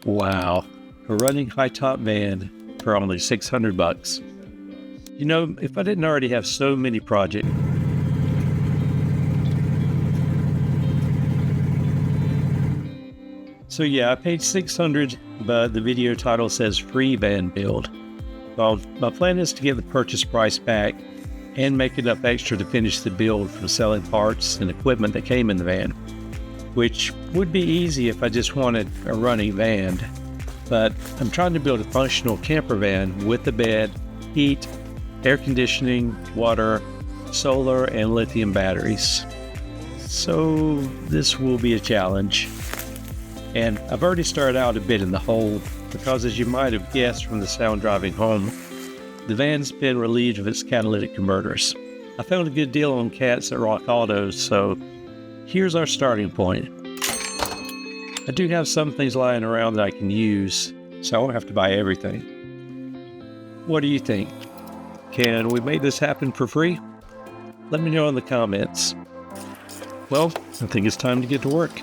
Wow, a running high-top van for only 600 bucks. You know, if I didn't already have so many projects. So yeah, I paid 600, but the video title says free van build. Well, my plan is to get the purchase price back and make enough extra to finish the build from selling parts and equipment that came in the van, which would be easy if I just wanted a running van. But I'm trying to build a functional camper van with a bed, heat, air conditioning, water, solar, and lithium batteries. So this will be a challenge. And I've already started out a bit in the hole because, as you might have guessed from the sound driving home, the van's been relieved of its catalytic converters. I found a good deal on cats at Rock Auto, so here's our starting point. I do have some things lying around that I can use, so I won't have to buy everything. What do you think? Can we make this happen for free? Let me know in the comments. Well, I think it's time to get to work.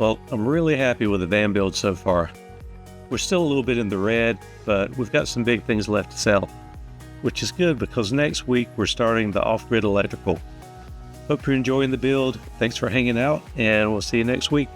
Well, I'm really happy with the van build so far. We're still a little bit in the red, but we've got some big things left to sell, which is good because next week we're starting the off-grid electrical. Hope you're enjoying the build. Thanks for hanging out, and we'll see you next week.